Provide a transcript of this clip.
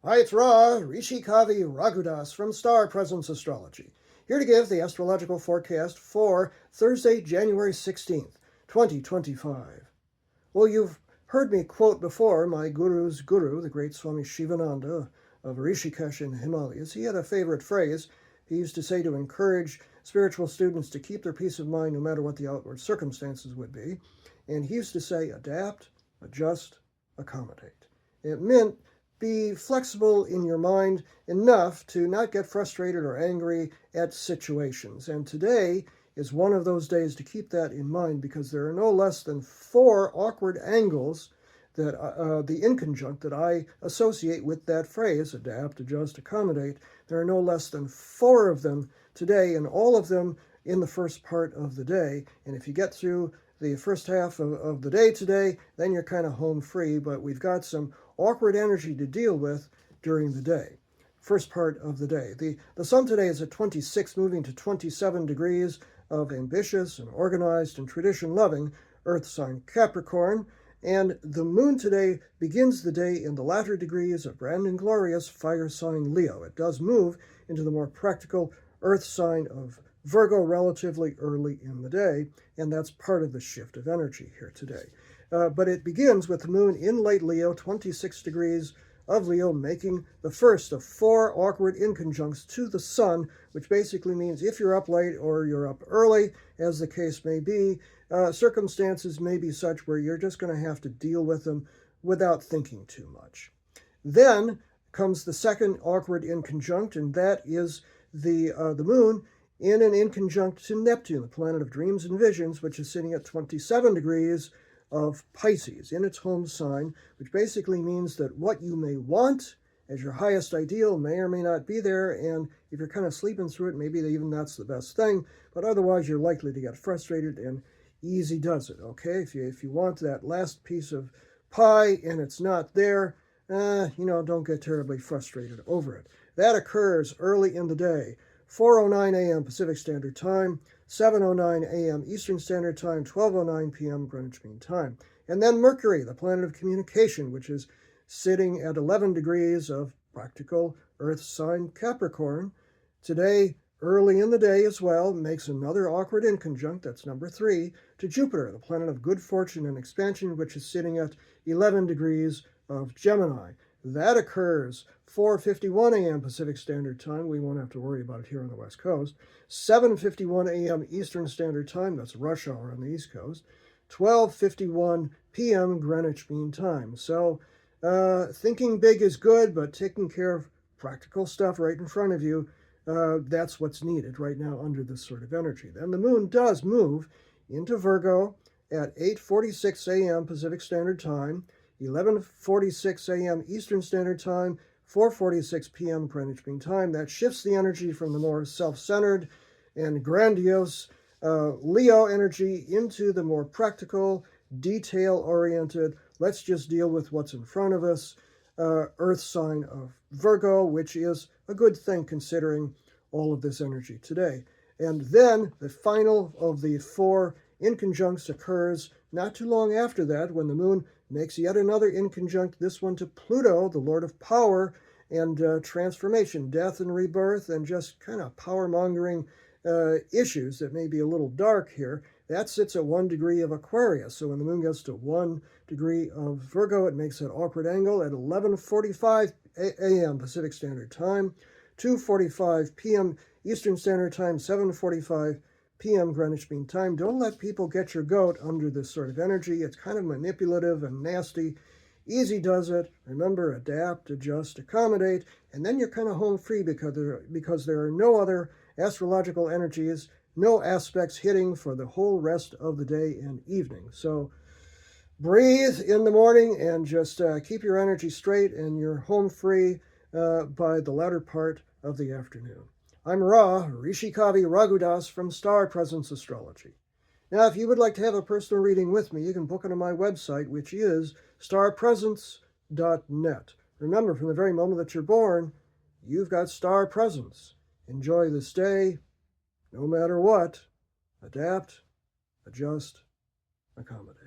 Hi, it's Ra, Rishi Kavi Raghudas from Star Presence Astrology, here to give the astrological forecast for Thursday, January 16th, 2025. Well, you've heard me quote before my guru's guru, the great Swami Sivananda of Rishikesh in the Himalayas. He had a favorite phrase he used to say to encourage spiritual students to keep their peace of mind no matter what the outward circumstances would be. And he used to say, adapt, adjust, accommodate. It meant be flexible in your mind enough to not get frustrated or angry at situations. And today is one of those days to keep that in mind, because there are no less than 4 awkward angles that the inconjunct that I associate with that phrase, adapt, adjust, accommodate. There are no less than 4 of them today, and all of them in the first part of the day. And if you get through the first half of the day today, then you're kind of home free, but we've got some awkward energy to deal with during the day. First part of the day. The sun today is at 26, moving to 27 degrees of ambitious and organized and tradition-loving earth sign Capricorn, and the moon today begins the day in the latter degrees of grand and glorious fire sign Leo. It does move into the more practical earth sign of Virgo relatively early in the day, and that's part of the shift of energy here today. But it begins with the moon in late Leo, 26 degrees of Leo, making the first of 4 awkward inconjuncts to the sun, which basically means if you're up late or you're up early, as the case may be, circumstances may be such where you're just going to have to deal with them without thinking too much. Then comes the second awkward inconjunct, and that is the moon in an inconjunct to Neptune, the planet of dreams and visions, which is sitting at 27 degrees of Pisces in its home sign, which basically means that what you may want as your highest ideal may or may not be there, and if you're kind of sleeping through it, maybe even that's the best thing, but otherwise you're likely to get frustrated, and easy does it, okay? If you want that last piece of pie and it's not there, don't get terribly frustrated over it. That occurs early in the day, 4:09 a.m. Pacific Standard Time, 7:09 a.m. Eastern Standard Time, 12:09 p.m. Greenwich Mean Time. And then Mercury, the planet of communication, which is sitting at 11 degrees of practical Earth sign Capricorn, today, early in the day as well, makes another awkward inconjunct, that's number 3, to Jupiter, the planet of good fortune and expansion, which is sitting at 11 degrees of Gemini. That occurs 4:51 a.m. Pacific Standard Time. We won't have to worry about it here on the West Coast. 7:51 a.m. Eastern Standard Time. That's rush hour on the East Coast. 12:51 p.m. Greenwich Mean Time. So thinking big is good, but taking care of practical stuff right in front of you, that's what's needed right now under this sort of energy. Then the moon does move into Virgo at 8:46 a.m. Pacific Standard Time, 11:46 a.m. Eastern Standard Time, 4:46 p.m. Greenwich Mean Time. That shifts the energy from the more self-centered and grandiose Leo energy into the more practical, detail-oriented, let's just deal with what's in front of us, Earth sign of Virgo, which is a good thing considering all of this energy today. And then the final of the 4 inconjuncts occurs not too long after that, when the moon makes yet another inconjunct, this one to Pluto, the lord of power and transformation, death and rebirth, and just kind of power-mongering issues that may be a little dark here. That sits at 1 degree of Aquarius. So when the moon gets to 1 degree of Virgo, it makes that awkward angle at 11:45 a.m. Pacific Standard Time, 2:45 p.m. Eastern Standard Time, 7:45 p.m. Greenwich Mean Time. Don't let people get your goat under this sort of energy. It's kind of manipulative and nasty. Easy does it. Remember, adapt, adjust, accommodate, and then you're kind of home free because there are no other astrological energies, no aspects hitting for the whole rest of the day and evening. So breathe in the morning and just keep your energy straight, and you're home free by the latter part of the afternoon. I'm Ra, Rishi Kavi Raghudas from Star Presence Astrology. Now, if you would like to have a personal reading with me, you can book it on my website, which is starpresence.net. Remember, from the very moment that you're born, you've got star presence. Enjoy this day, no matter what. Adapt, adjust, accommodate.